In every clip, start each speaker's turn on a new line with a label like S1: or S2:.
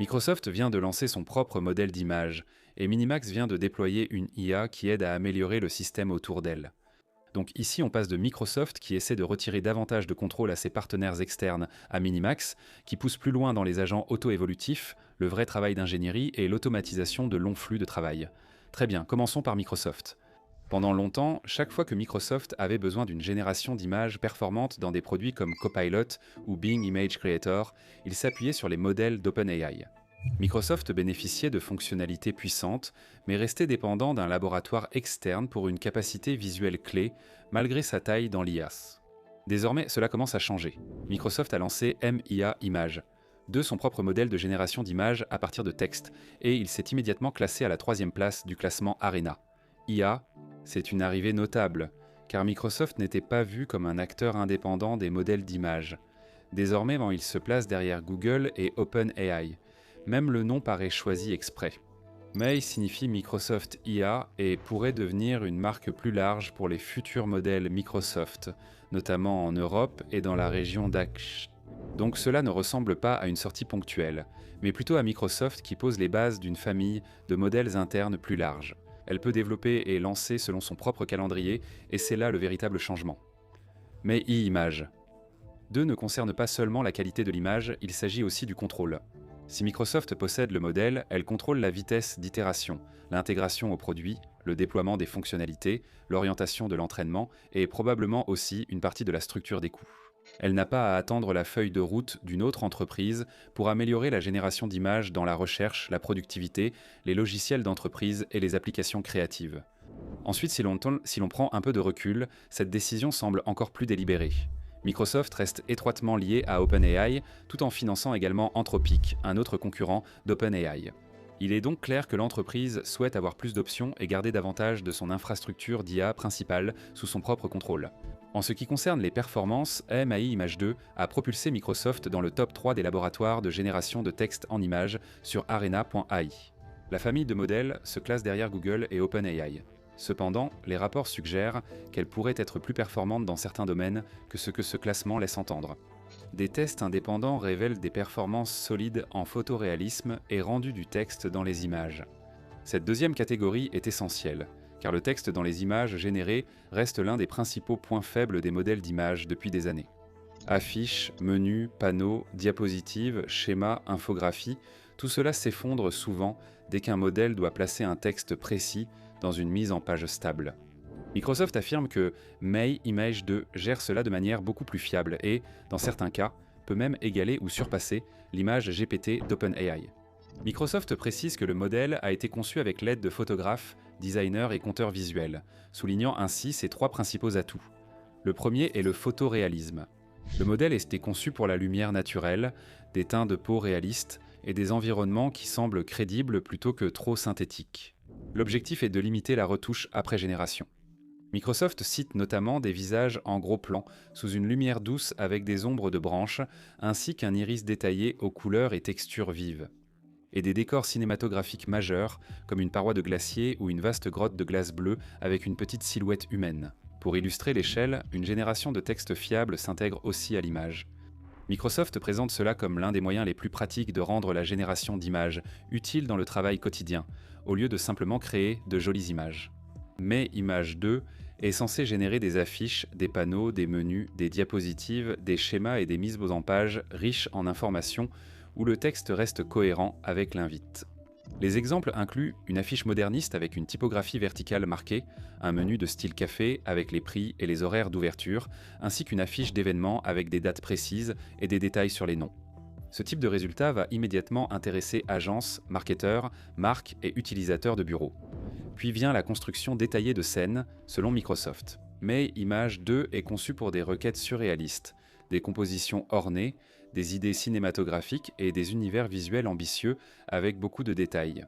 S1: Microsoft vient de lancer son propre modèle d'image, et Minimax vient de déployer une IA qui aide à améliorer le système autour d'elle. Donc ici, on passe de Microsoft qui essaie de retirer davantage de contrôle à ses partenaires externes à Minimax, qui pousse plus loin dans les agents auto-évolutifs, le vrai travail d'ingénierie et l'automatisation de longs flux de travail. Très bien, commençons par Microsoft. Pendant longtemps, chaque fois que Microsoft avait besoin d'une génération d'images performantes dans des produits comme Copilot ou Bing Image Creator, il s'appuyait sur les modèles d'OpenAI. Microsoft bénéficiait de fonctionnalités puissantes, mais restait dépendant d'un laboratoire externe pour une capacité visuelle clé, malgré sa taille dans l'IaaS. Désormais, cela commence à changer. Microsoft a lancé MIA Image, de son propre modèle de génération d'images à partir de texte, et il s'est immédiatement classé à la 3e place du classement Arena. IA, c'est une arrivée notable, car Microsoft n'était pas vu comme un acteur indépendant des modèles d'images. Désormais, il se place derrière Google et OpenAI. Même le nom paraît choisi exprès. May signifie Microsoft IA et pourrait devenir une marque plus large pour les futurs modèles Microsoft, notamment en Europe et dans la région d'ACH. Donc cela ne ressemble pas à une sortie ponctuelle, mais plutôt à Microsoft qui pose les bases d'une famille de modèles internes plus larges. Elle peut développer et lancer selon son propre calendrier, et c'est là le véritable changement. Mais e-image. 2 ne concerne pas seulement la qualité de l'image, il s'agit aussi du contrôle. Si Microsoft possède le modèle, elle contrôle la vitesse d'itération, l'intégration au produit, le déploiement des fonctionnalités, l'orientation de l'entraînement et probablement aussi une partie de la structure des coûts. Elle n'a pas à attendre la feuille de route d'une autre entreprise pour améliorer la génération d'images dans la recherche, la productivité, les logiciels d'entreprise et les applications créatives. Ensuite, si l'on prend un peu de recul, cette décision semble encore plus délibérée. Microsoft reste étroitement lié à OpenAI, tout en finançant également Anthropic, un autre concurrent d'OpenAI. Il est donc clair que l'entreprise souhaite avoir plus d'options et garder davantage de son infrastructure d'IA principale sous son propre contrôle. En ce qui concerne les performances, AMI Image 2 a propulsé Microsoft dans le top 3 des laboratoires de génération de texte en images sur arena.ai. La famille de modèles se classe derrière Google et OpenAI. Cependant, les rapports suggèrent qu'elle pourrait être plus performante dans certains domaines que ce que ce classement laisse entendre. Des tests indépendants révèlent des performances solides en photoréalisme et rendu du texte dans les images. Cette deuxième catégorie est essentielle, car le texte dans les images générées reste l'un des principaux points faibles des modèles d'images depuis des années. Affiches, menus, panneaux, diapositives, schémas, infographies, tout cela s'effondre souvent dès qu'un modèle doit placer un texte précis dans une mise en page stable. Microsoft affirme que May Image 2 gère cela de manière beaucoup plus fiable et, dans certains cas, peut même égaler ou surpasser l'image GPT d'OpenAI. Microsoft précise que le modèle a été conçu avec l'aide de photographes, designers et conteurs visuels, soulignant ainsi ses 3 principaux atouts. Le premier est le photoréalisme. Le modèle était conçu pour la lumière naturelle, des teints de peau réalistes et des environnements qui semblent crédibles plutôt que trop synthétiques. L'objectif est de limiter la retouche après génération. Microsoft cite notamment des visages en gros plan, sous une lumière douce avec des ombres de branches, ainsi qu'un iris détaillé aux couleurs et textures vives. Et des décors cinématographiques majeurs, comme une paroi de glacier ou une vaste grotte de glace bleue avec une petite silhouette humaine. Pour illustrer l'échelle, une génération de textes fiables s'intègre aussi à l'image. Microsoft présente cela comme l'un des moyens les plus pratiques de rendre la génération d'images utile dans le travail quotidien, au lieu de simplement créer de jolies images. Mais Image 2 est censé générer des affiches, des panneaux, des menus, des diapositives, des schémas et des mises en page riches en informations où le texte reste cohérent avec l'invite. Les exemples incluent une affiche moderniste avec une typographie verticale marquée, un menu de style café avec les prix et les horaires d'ouverture, ainsi qu'une affiche d'événements avec des dates précises et des détails sur les noms. Ce type de résultat va immédiatement intéresser agences, marketeurs, marques et utilisateurs de bureaux. Puis vient la construction détaillée de scènes, selon Microsoft. Mais Image 2 est conçu pour des requêtes surréalistes, des compositions ornées, des idées cinématographiques et des univers visuels ambitieux avec beaucoup de détails.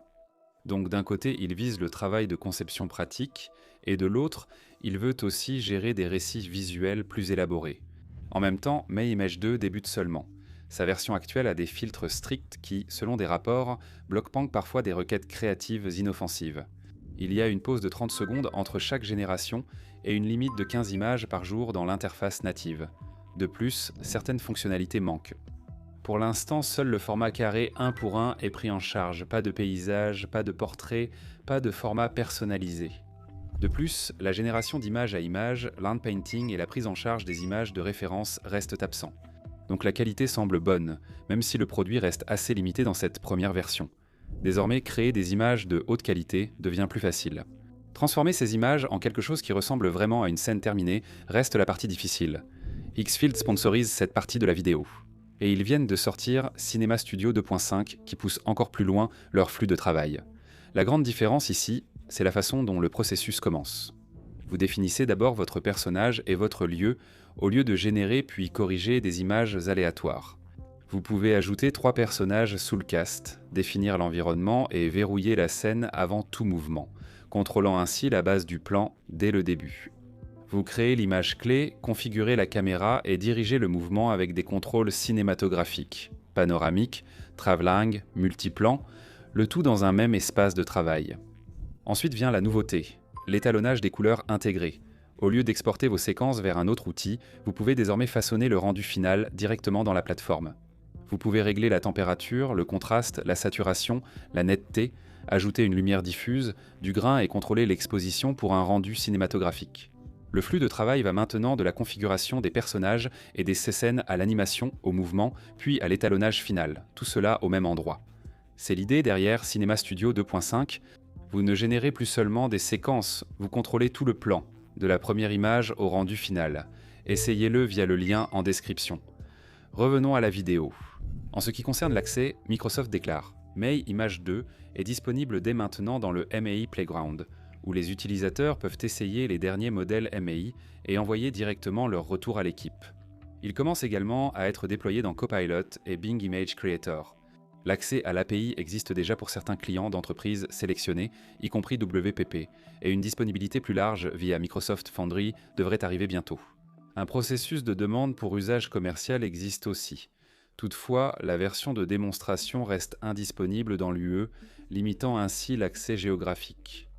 S1: Donc d'un côté, il vise le travail de conception pratique, et de l'autre, il veut aussi gérer des récits visuels plus élaborés. En même temps, May Image 2 débute seulement. Sa version actuelle a des filtres stricts qui, selon des rapports, bloquent parfois des requêtes créatives inoffensives. Il y a une pause de 30 secondes entre chaque génération et une limite de 15 images par jour dans l'interface native. De plus, certaines fonctionnalités manquent. Pour l'instant, seul le format carré 1 pour 1 est pris en charge, pas de paysage, pas de portrait, pas de format personnalisé. De plus, la génération d'image à image, land painting et la prise en charge des images de référence restent absents. Donc la qualité semble bonne, même si le produit reste assez limité dans cette première version. Désormais, créer des images de haute qualité devient plus facile. Transformer ces images en quelque chose qui ressemble vraiment à une scène terminée reste la partie difficile. Xfield sponsorise cette partie de la vidéo. Et ils viennent de sortir Cinema Studio 2.5 qui pousse encore plus loin leur flux de travail. La grande différence ici, c'est la façon dont le processus commence. Vous définissez d'abord votre personnage et votre lieu, au lieu de générer puis corriger des images aléatoires. Vous pouvez ajouter 3 personnages sous le cast, définir l'environnement et verrouiller la scène avant tout mouvement, contrôlant ainsi la base du plan dès le début. Vous créez l'image clé, configurez la caméra et dirigez le mouvement avec des contrôles cinématographiques, panoramique, travelling, multiplan, le tout dans un même espace de travail. Ensuite vient la nouveauté, l'étalonnage des couleurs intégrées. Au lieu d'exporter vos séquences vers un autre outil, vous pouvez désormais façonner le rendu final directement dans la plateforme. Vous pouvez régler la température, le contraste, la saturation, la netteté, ajouter une lumière diffuse, du grain et contrôler l'exposition pour un rendu cinématographique. Le flux de travail va maintenant de la configuration des personnages et des scènes à l'animation, au mouvement, puis à l'étalonnage final, tout cela au même endroit. C'est l'idée derrière Cinema Studio 2.5. Vous ne générez plus seulement des séquences, vous contrôlez tout le plan, de la première image au rendu final. Essayez-le via le lien en description. Revenons à la vidéo. En ce qui concerne l'accès, Microsoft déclare « May Image 2 est disponible dès maintenant dans le MAI Playground », où les utilisateurs peuvent essayer les derniers modèles MAI et envoyer directement leur retour à l'équipe. Il commence également à être déployé dans Copilot et Bing Image Creator. L'accès à l'API existe déjà pour certains clients d'entreprises sélectionnés, y compris WPP, et une disponibilité plus large via Microsoft Foundry devrait arriver bientôt. Un processus de demande pour usage commercial existe aussi. Toutefois, la version de démonstration reste indisponible dans l'UE, limitant ainsi l'accès géographique.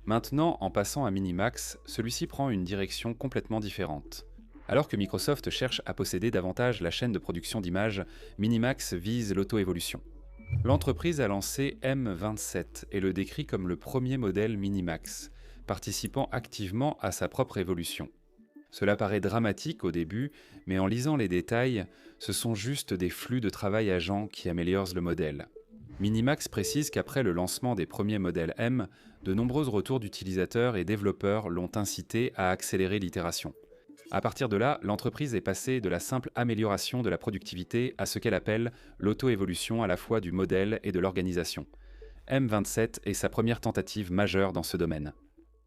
S1: Maintenant, en passant à Minimax, celui-ci prend une direction complètement différente. Alors que Microsoft cherche à posséder davantage la chaîne de production d'images, Minimax vise l'auto-évolution. L'entreprise a lancé M27 et le décrit comme le premier modèle Minimax, participant activement à sa propre évolution. Cela paraît dramatique au début, mais en lisant les détails, ce sont juste des flux de travail agents qui améliorent le modèle. Minimax précise qu'après le lancement des premiers modèles M, de nombreux retours d'utilisateurs et développeurs l'ont incité à accélérer l'itération. À partir de là, l'entreprise est passée de la simple amélioration de la productivité à ce qu'elle appelle l'auto-évolution à la fois du modèle et de l'organisation. M27 est sa première tentative majeure dans ce domaine.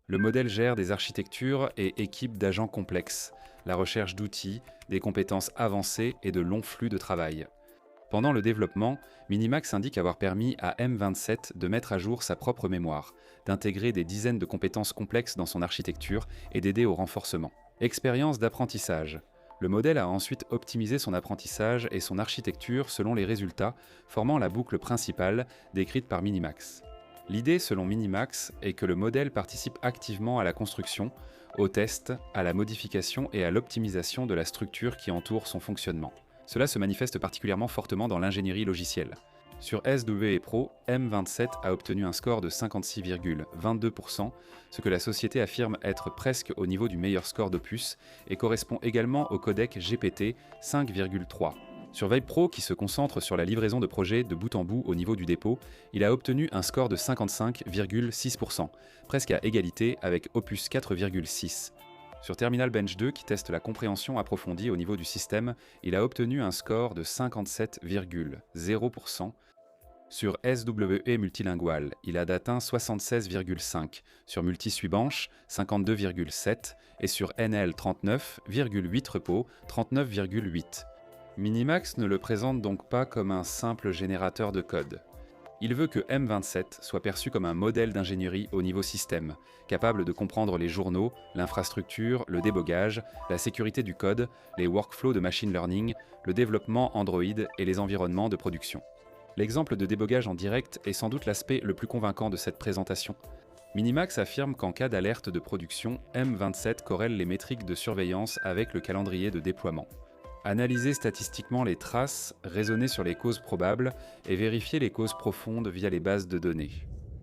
S1: Le modèle gère des architectures et équipes d'agents complexes, la recherche d'outils, des compétences avancées et de longs flux de travail. Pendant le développement, Minimax indique avoir permis à M27 de mettre à jour sa propre mémoire, d'intégrer des dizaines de compétences complexes dans son architecture et d'aider au renforcement. Expérience d'apprentissage. Le modèle a ensuite optimisé son apprentissage et son architecture selon les résultats, formant la boucle principale décrite par Minimax. L'idée, selon Minimax, est que le modèle participe activement à la construction, au test, à la modification et à l'optimisation de la structure qui entoure son fonctionnement. Cela se manifeste particulièrement fortement dans l'ingénierie logicielle. Sur SWE Pro, M27 a obtenu un score de 56,22%, ce que la société affirme être presque au niveau du meilleur score d'Opus et correspond également au codec GPT 5,3. Sur Vape Pro, qui se concentre sur la livraison de projets de bout en bout au niveau du dépôt, il a obtenu un score de 55,6%, presque à égalité avec Opus 4,6. Sur Terminal Bench 2, qui teste la compréhension approfondie au niveau du système, il a obtenu un score de 57,0%. Sur SWE Multilingual, il a atteint 76,5%, sur Multisuibanche 52,7% et sur NL 39,8 Repo 39,8%. Minimax ne le présente donc pas comme un simple générateur de code. Il veut que M27 soit perçu comme un modèle d'ingénierie au niveau système, capable de comprendre les journaux, l'infrastructure, le débogage, la sécurité du code, les workflows de machine learning, le développement Android et les environnements de production. L'exemple de débogage en direct est sans doute l'aspect le plus convaincant de cette présentation. Minimax affirme qu'en cas d'alerte de production, M27 corrèle les métriques de surveillance avec le calendrier de déploiement. Analyser statistiquement les traces, raisonner sur les causes probables et vérifier les causes profondes via les bases de données.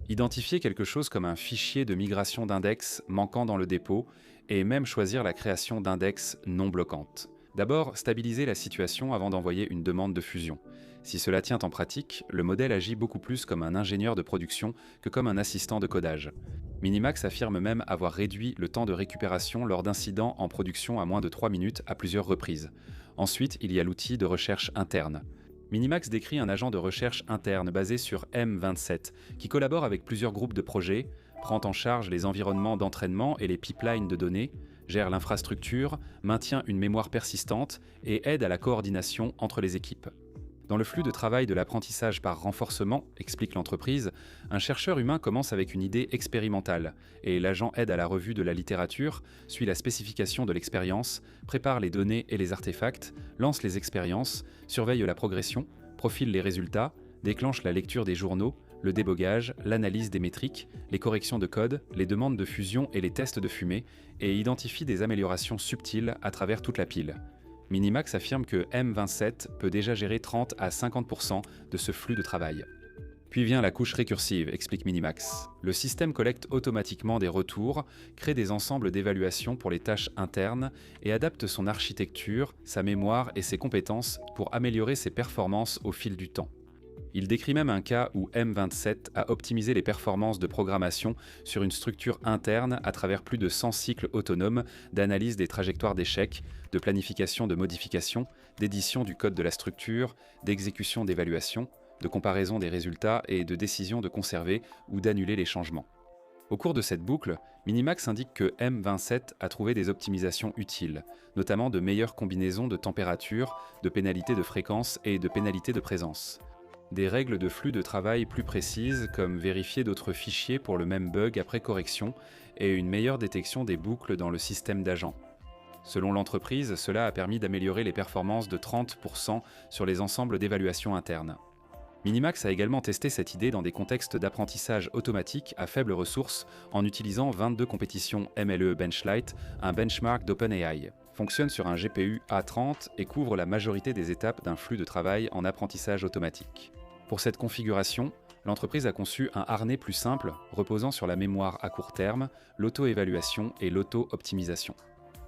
S1: Identifier quelque chose comme un fichier de migration d'index manquant dans le dépôt et même choisir la création d'index non bloquantes. D'abord, stabiliser la situation avant d'envoyer une demande de fusion. Si cela tient en pratique, le modèle agit beaucoup plus comme un ingénieur de production que comme un assistant de codage. Minimax affirme même avoir réduit le temps de récupération lors d'incidents en production à moins de 3 minutes à plusieurs reprises. Ensuite, il y a l'outil de recherche interne. Minimax décrit un agent de recherche interne basé sur M27, qui collabore avec plusieurs groupes de projets, prend en charge les environnements d'entraînement et les pipelines de données, gère l'infrastructure, maintient une mémoire persistante et aide à la coordination entre les équipes. Dans le flux de travail de l'apprentissage par renforcement, explique l'entreprise, un chercheur humain commence avec une idée expérimentale, et l'agent aide à la revue de la littérature, suit la spécification de l'expérience, prépare les données et les artefacts, lance les expériences, surveille la progression, profile les résultats, déclenche la lecture des journaux, le débogage, l'analyse des métriques, les corrections de code, les demandes de fusion et les tests de fumée, et identifie des améliorations subtiles à travers toute la pile. Minimax affirme que M27 peut déjà gérer 30 à 50% de ce flux de travail. Puis vient la couche récursive, explique Minimax. Le système collecte automatiquement des retours, crée des ensembles d'évaluation pour les tâches internes et adapte son architecture, sa mémoire et ses compétences pour améliorer ses performances au fil du temps. Il décrit même un cas où M27 a optimisé les performances de programmation sur une structure interne à travers plus de 100 cycles autonomes d'analyse des trajectoires d'échecs, de planification de modifications, d'édition du code de la structure, d'exécution d'évaluation, de comparaison des résultats et de décision de conserver ou d'annuler les changements. Au cours de cette boucle, Minimax indique que M27 a trouvé des optimisations utiles, notamment de meilleures combinaisons de température, de pénalités de fréquence et de pénalités de présence. Des règles de flux de travail plus précises, comme vérifier d'autres fichiers pour le même bug après correction, et une meilleure détection des boucles dans le système d'agents. Selon l'entreprise, cela a permis d'améliorer les performances de 30% sur les ensembles d'évaluation interne. Minimax a également testé cette idée dans des contextes d'apprentissage automatique à faibles ressources en utilisant 22 compétitions MLE Benchlight, un benchmark d'OpenAI. Fonctionne sur un GPU A30 et couvre la majorité des étapes d'un flux de travail en apprentissage automatique. Pour cette configuration, l'entreprise a conçu un harnais plus simple reposant sur la mémoire à court terme, l'auto-évaluation et l'auto-optimisation.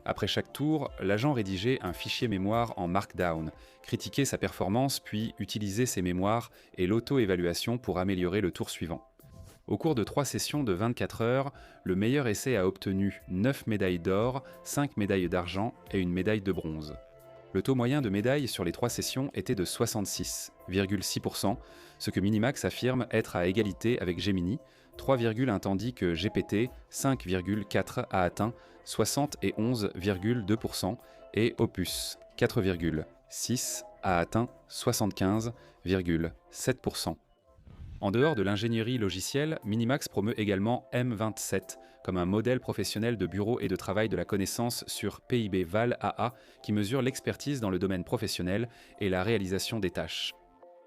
S1: Après chaque tour, l'agent rédigeait un fichier mémoire en Markdown, critiquait sa performance puis utilisait ses mémoires et l'auto-évaluation pour améliorer le tour suivant. Au cours de 3 sessions de 24 heures, le meilleur essai a obtenu 9 médailles d'or, 5 médailles d'argent et une médaille de bronze. Le taux moyen de médailles sur les 3 sessions était de 66,6%, ce que Minimax affirme être à égalité avec Gemini, 3,1 tandis que GPT, 5,4 a atteint 71,2% et Opus, 4,6 a atteint 75,7%. En dehors de l'ingénierie logicielle, Minimax promeut également M27 comme un modèle professionnel de bureau et de travail de la connaissance sur PIB Val AA qui mesure l'expertise dans le domaine professionnel et la réalisation des tâches.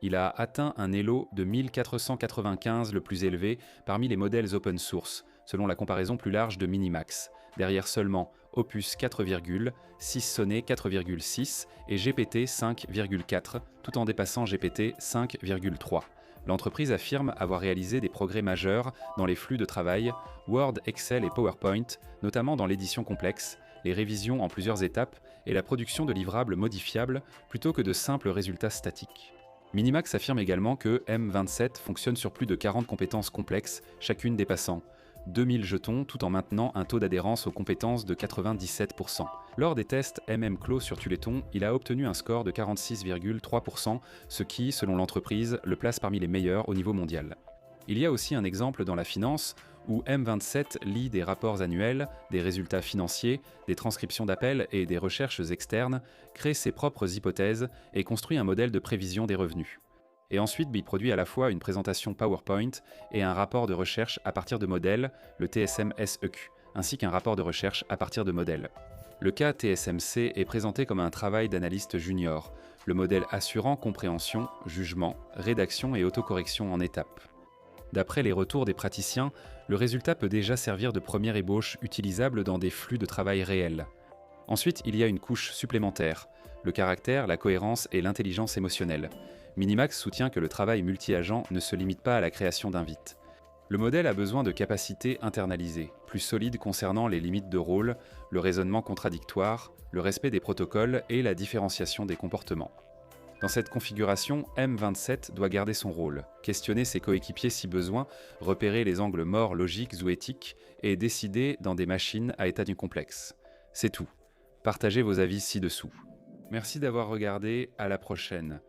S1: Il a atteint un Elo de 1495, le plus élevé parmi les modèles open source, selon la comparaison plus large de Minimax, derrière seulement Opus 4, Sysonnet 4,6 et GPT 5,4, tout en dépassant GPT 5,3. L'entreprise affirme avoir réalisé des progrès majeurs dans les flux de travail, Word, Excel et PowerPoint, notamment dans l'édition complexe, les révisions en plusieurs étapes et la production de livrables modifiables plutôt que de simples résultats statiques. Minimax affirme également que M27 fonctionne sur plus de 40 compétences complexes, chacune dépassant 2000 jetons tout en maintenant un taux d'adhérence aux compétences de 97%. Lors des tests MMCLO sur Tuleton, il a obtenu un score de 46,3%, ce qui, selon l'entreprise, le place parmi les meilleurs au niveau mondial. Il y a aussi un exemple dans la finance, où M27 lit des rapports annuels, des résultats financiers, des transcriptions d'appels et des recherches externes, crée ses propres hypothèses et construit un modèle de prévision des revenus. Et ensuite il produit à la fois une présentation PowerPoint et un rapport de recherche à partir de modèles, le TSM-SEQ, ainsi qu'un rapport de recherche à partir de modèles. Le cas TSMC est présenté comme un travail d'analyste junior, le modèle assurant compréhension, jugement, rédaction et autocorrection en étapes. D'après les retours des praticiens, le résultat peut déjà servir de première ébauche utilisable dans des flux de travail réels. Ensuite, il y a une couche supplémentaire, le caractère, la cohérence et l'intelligence émotionnelle. Minimax soutient que le travail multi-agent ne se limite pas à la création d'invites. Le modèle a besoin de capacités internalisées, plus solides concernant les limites de rôle, le raisonnement contradictoire, le respect des protocoles et la différenciation des comportements. Dans cette configuration, M27 doit garder son rôle, questionner ses coéquipiers si besoin, repérer les angles morts logiques ou éthiques et décider dans des machines à état du complexe. C'est tout. Partagez vos avis ci-dessous. Merci d'avoir regardé, à la prochaine.